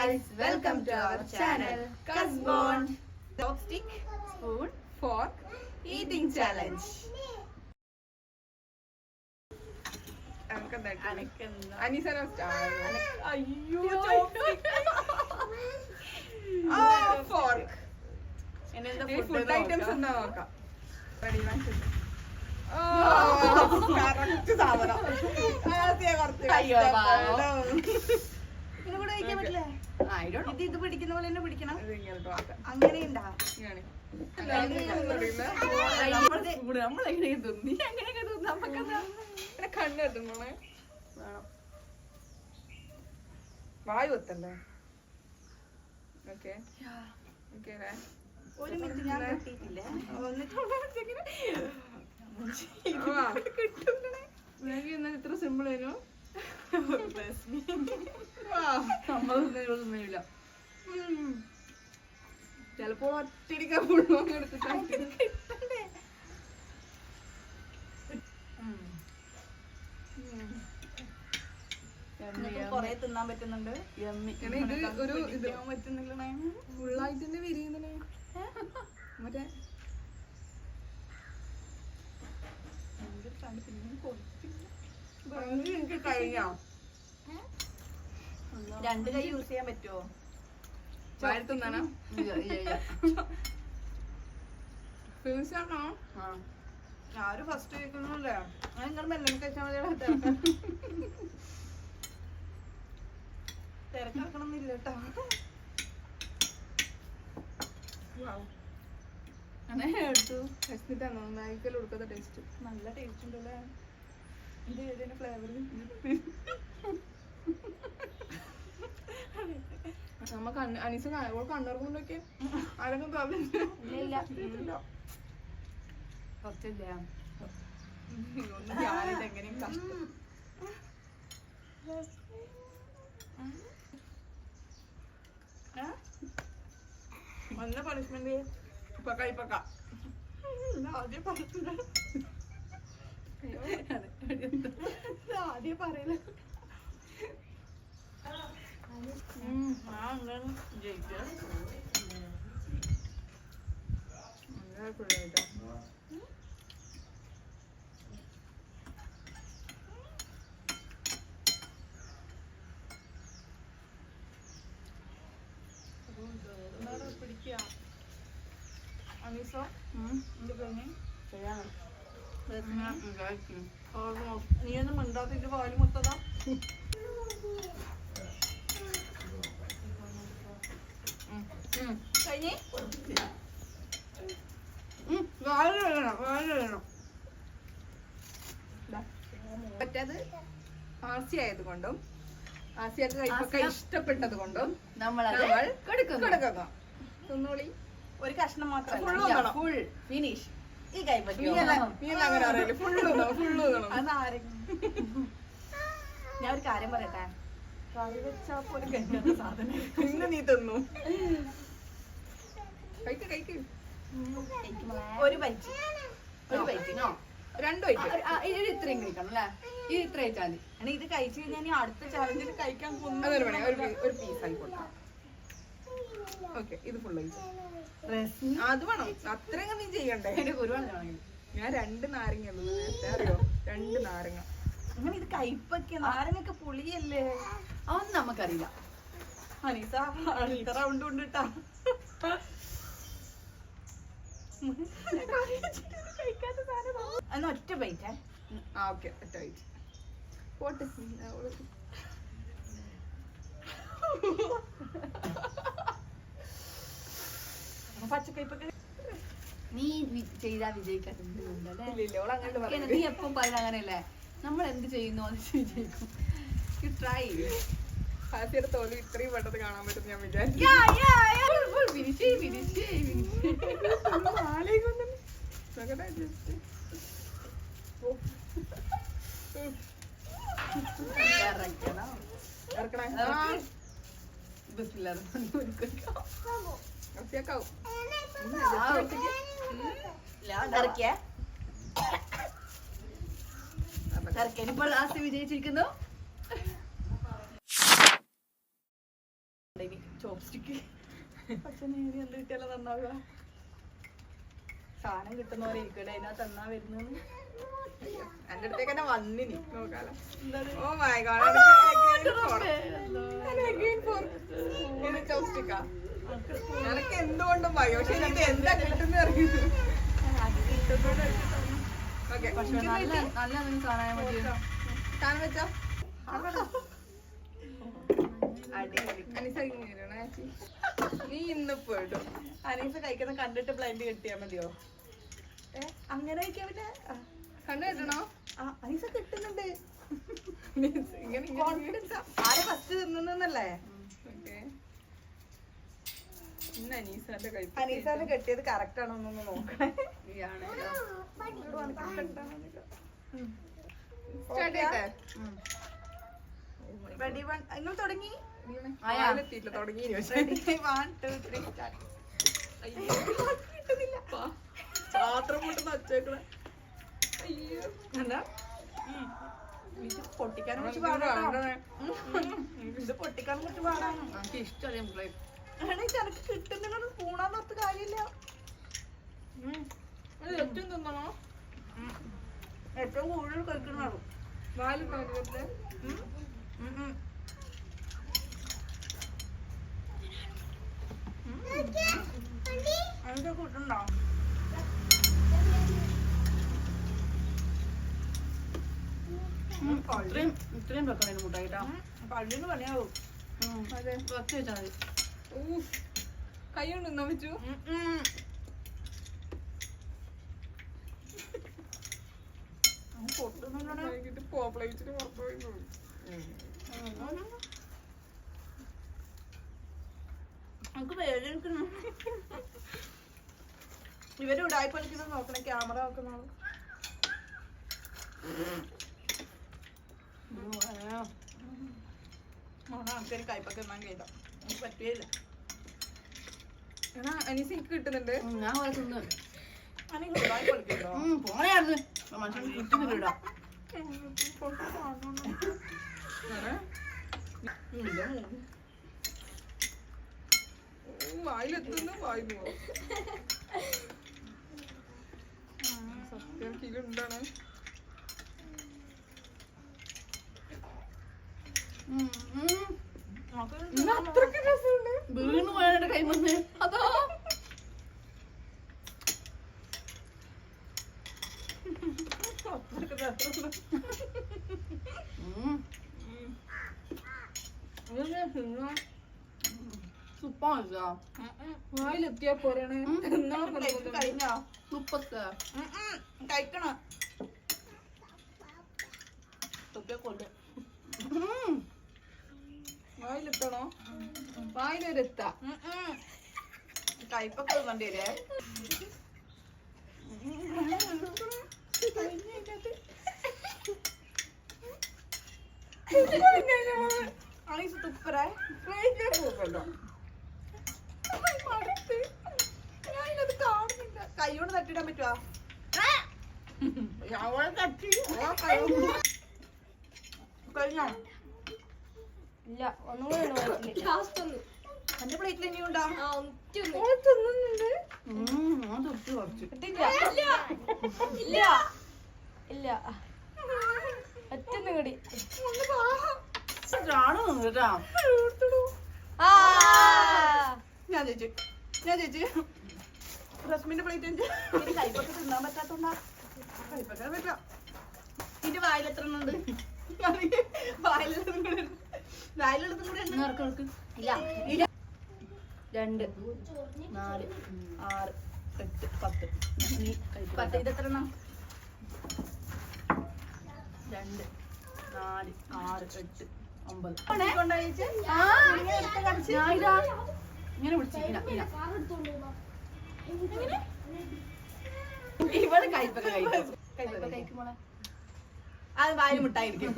Guys, welcome to our channel Cusbond Chopstick Spoon Fork Eating Challenge. അനീസനോ അയ്യോ fork എന്നെന്താ food items എന്താ നോക്കാം. Ready correct സാധനം. അയ്യോ, ഇതിനൂടെ കഴിക്കാൻ പറ്റില്ലേ? ഇത് പിടിക്കുന്ന പോലെ തന്നെ പിടിക്കണം. അങ്ങനെയുണ്ടാ? നമ്മളെങ്ങനെ തോന്നി അങ്ങനെയൊക്കെ തോന്നി നമുക്കെന്താ കണ്ണ് എത്തുമ്പോണേ വേണം. വായു എത്തല്ലേ? Okay okay. ഒരു മിനിറ്റ് ഞാൻ കിട്ടിയിട്ടില്ലേ? ഇത്ര സിമ്പിൾ ആയിരുന്നു. നമ്മളൊന്നുമില്ല. ചിലപ്പോ ഒറ്റടിക്കാൻ ഫുള്ളും എടുത്തിട്ട് കൊറേ തിന്നാൻ പറ്റുന്നുണ്ട്. ഇത് ഒരു ഇത് ഫുള്ളായിട്ട് തന്നെ വിരിയുന്നേ. മറ്റേ എനിക്ക് കഴിഞ്ഞോ? രണ്ട് കൈ യൂസ് ചെയ്യാൻ പറ്റുമോ? വാഴത്തുന്നാണോ? ഫിനിഷ് ആണോ? ഞാനൊരു ഫസ്റ്റ് കഴിക്കുന്നല്ലേ, നിങ്ങൾ മെല്ലനെ കഴിച്ചാൽ മതിയാ. തിരക്കാക്കണമെന്നില്ല കേട്ടോ. നല്ല ടേസ്റ്റ് ഉണ്ടല്ലേ. ഇത് ഏതിന്റെ ഫ്ലേവർ? നമുക്ക് അനീസ് കണ്ണുറങ്ങുണ്ടൊക്കെ ആരെങ്കിലും പറഞ്ഞില്ല. കുറച്ചില്ല ഞാനിത് എങ്ങനെയും കഷ്ടം. നല്ല പണിഷ്മെന്റ്. ഇപ്പക്ക ആദ്യം പറഞ്ഞില്ല. ആദ്യം പറയില്ല. പിടിക്കുക അനീസോ. നീ ഒന്നും മിണ്ടാത്തിട്ട് പാല് മുത്തതാ. കഴിഞ്ഞേ മറ്റത് ആസി ആയതുകൊണ്ടും ആസിയക്ക് കൈപ്പൊക്കെ ഇഷ്ടപ്പെട്ടത് കൊണ്ടും നമ്മൾ കൊടുക്കുന്നു. തിന്നോളി. ഒരു കഷ്ണം മാത്രം ഫുൾ ഫിനിഷ്. ഈ കൈ പറ്റിയോ? ഞാൻ ഒരു കാര്യം പറയട്ടെ, കറി വെച്ചാ പോലും കഴിക്കാത്ത സാധനം പിന്നെ നീ തിന്നു. കഴിക്ക്. ഒരു ബൈറ്റ്, ഒരു ബൈറ്റ്, രണ്ടു ബൈറ്റ്. ഇത് ഇത്രയും കഴിക്കണം അല്ലേ? ഇത് ഇത്ര കഴിച്ചാൽ മതി. ഇത് കഴിച്ചു കഴിഞ്ഞാൽ ഇനി അടുത്ത ചാലഞ്ചിൽ കഴിക്കാൻ ഒരു പീസ് ആയിക്കോട്ടെ. ഓക്കെ, ഇത് ഫുൾ അത് വേണം. അത്രയും നീ ചെയ്യണ്ടേ? ഞാൻ 2 നാരങ്ങ അറിയോ? 2 നാരങ്ങ. അങ്ങനെ ഇത് കയ്പൊക്കെ നാരങ്ങൊക്കെ പുളിയല്ലേ? അതൊന്നും നമുക്കറിയില്ല. അനീസ അടുത്ത റൗണ്ട് കൊണ്ടിട്ടാ ഒറ്റ ബൈറ്റേ. ഓക്കെ, ഒറ്റ ബൈറ്റ് പോട്ടെ. പച്ചക്കൈപ്പൊക്കെ നീ ചെയ്താ വിജയിക്കാൻ. നീ നീ എപ്പം പറയുന്ന അങ്ങനെയല്ലേ? നമ്മൾ എന്ത് ചെയ്യുന്നു അത് വിജയിക്കും. ട്രൈ. ഹാസിയുടെ തോല് ഇത്രയും പെട്ടെന്ന് കാണാൻ പറ്റും ഞാൻ വിചാരിച്ചു. ഇപ്പോൾ ലാസ്റ്റ് വിജയിച്ചിരിക്കുന്നു. ചോപ്സ്റ്റിക്ക്. പക്ഷെ നേരി എന്ത് കിട്ടിയാലോ നന്നാവുക. സാധനം കിട്ടുന്നവരെ ഇരിക്കട്ടെ, അതിനകത്ത് എന്നാ വരുന്നത്. എന്റെ അടുത്തേക്ക് തന്നെ വന്നിനി നോക്കാലോ. എന്താ ഓ മൈ ഗോഡ്, നിനക്ക് എന്തുകൊണ്ടും ഭയം. പക്ഷെ ഇതിനകത്ത് എന്താ കിട്ടുന്ന അറിയുന്നു. ഓക്കെ, പക്ഷെ നല്ല നല്ല എന്തെങ്കിലും കാണാൻ മതി. കാണാൻ വെച്ചോ. നീ ഇന്ന് പോയിട്ടോ. അനീസ് കഴിക്കുന്ന കണ്ടിട്ട് ബ്ലൈൻഡ് കിട്ടിയാ മതിയോ? അങ്ങനെ കഴിക്കാൻ പറ്റ കണ്ണു കെട്ടണോ? അനീസ കിട്ടുന്നുണ്ട്. ഇങ്ങനെ കോൺഫിഡൻസ്. ആരെ ഫസ്റ്റ് തിന്നല്ലേ? ഇന്ന് അനീസാന്റെ കഴിപ്പ്. അനീസാനെ കെട്ടിയത് കറക്റ്റ് ആണോ എന്നൊന്ന് നോക്കണേ. സ്റ്റാർട്ട് ചെയ്യട്ടെ? Ready one. നിങ്ങൾ തുടങ്ങി? എത്തിയില്ല, തുടങ്ങി. Ready 1 2 3 start. കിട്ടുന്നില്ല. പാത്രം പൊട്ടുന്ന ഒച്ചേക്കണ. അയ്യോ, എന്താ ഇത് പൊട്ടിക്കാൻ കുറച്ച് പാടാണ്. ഇത് പൊട്ടിക്കാൻ കുറച്ച് പാടാണ്. എനിക്ക് ഇഷ്ടമല്ലേ ചെനക്ക് കിട്ടുന്ന പൂണാന്നോർത്ത് കാര്യമില്ല. ഏറ്റവും തിന്നണോ? ഏറ്റവും കൂടുതൽ കഴിക്കുന്നതാണ്. വാല് പാചകത്തില് അതിന്റെ കൂട്ടുണ്ടോ? ഇത്രയും വെക്കണേ മുട്ടായിട്ടാ. പള്ളിന്ന് പണിയാവും. അതെ, വച്ച് വെച്ചാൽ മതി. കൈ കൊണ്ട് തിന്നാൻ പറ്റൂ? പൊട്ടുന്നുണ്ടോ? പോപ്ലേറ്റിന് പുറത്തു പോയി. നമുക്ക് വേദനിക്കുന്നു. ഇവര് ഉടായി പഠിക്കുന്നത് നോക്കണേ, ക്യാമറ നോക്കുന്ന ആൾക്കാർ കയ്പൊക്കെ തിന്നാൻ കഴിയില്ല. എനിക്ക് പറ്റുകയില്ല. അനീസ് എനിക്ക് കിട്ടുന്നുണ്ട്. ഞാൻ പോലെ തിന്ന് ഉടായി പഠിക്കണ്ടോ? പോയായിരുന്നു മനുഷ്യൻ കിട്ടുന്നില്ലടാ. വായിലെത്തുന്നു, വായിന്നു പോകും. സത്യം കിലുണ്ടാണ്. അത്രക്ക് രസമുണ്ട്. വീണ് പോയാ കൈ വന്ന് അതോ വായിലെത്തിയാ പോരാണ്. കഴിഞ്ഞോ? കഴിക്കണം. വായിലെത്തണോ? വായിലൊരെത്താ. കയ്പൊക്കെ തിന്നണ്ടേ? തുപ്പറേ കാണുന്നില്ല. കൈയോട് തട്ടിടാൻ പറ്റുവാ? കഴിഞ്ഞോ? ഇല്ല, ഒന്നും കൂടെ എന്റെ പ്ലേറ്റിൽ ഇനിയും ഉണ്ടോ? ഇല്ല ഇല്ല ഒറ്റൊന്നും കൂടി. ഞാൻ ചേച്ചി റസ്മിന്റെ പ്ലേറ്റ് കൈപ്പൊക്കെ തിന്നാൻ പറ്റാത്തോണ്ടാ. കൈപ്പൊക്കെ പറ്റാം. ഇതിന്റെ വായിലെത്ര ഉണ്ട്? വായിലെടുത്തും കൂടെ ഇല്ല 2 4 6 8 10. ഇതെത്ര എണ്ണം? 2 4 6 8 9. ഇങ്ങനെ വിളിച്ചിങ്ങനെ ഇവിടെ കയ്പൊക്കെ കഴിക്കും. അത് വായിൽ മുട്ടായിരിക്കും.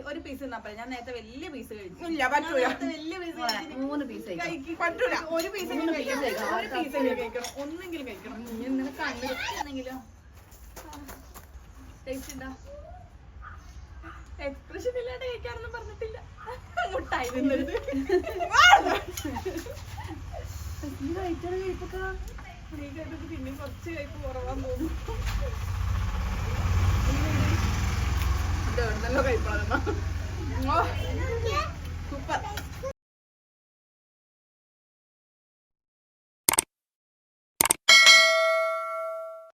ഒരു പീസ് തിന്നാ ഞാൻ നേരത്തെ വലിയ പീസ് കഴിച്ചു. ഇല്ല, പറ്റൂല. വലിയ പീസ് 3 പീസ് പറ്റൂല. ഒരു പീസെങ്കിലും കഴിക്കണം. ഒന്നെങ്കിലും കഴിക്കണം. ഇങ്ങനെ കണ്ണെങ്കിലും ടേസ്റ്റ് ഉണ്ടാ? പ്രശ്നമില്ലാണ്ട് കഴിക്കാറൊന്നും പറഞ്ഞിട്ടില്ല. മുട്ടായി തിന്നരുത്. പിന്നെ കുറച്ച് കഴിപ്പ് കുറവാൻ തോന്നുന്നു. എവിടുന്നല്ലോ കഴിപ്പളാ സൂപ്പർ.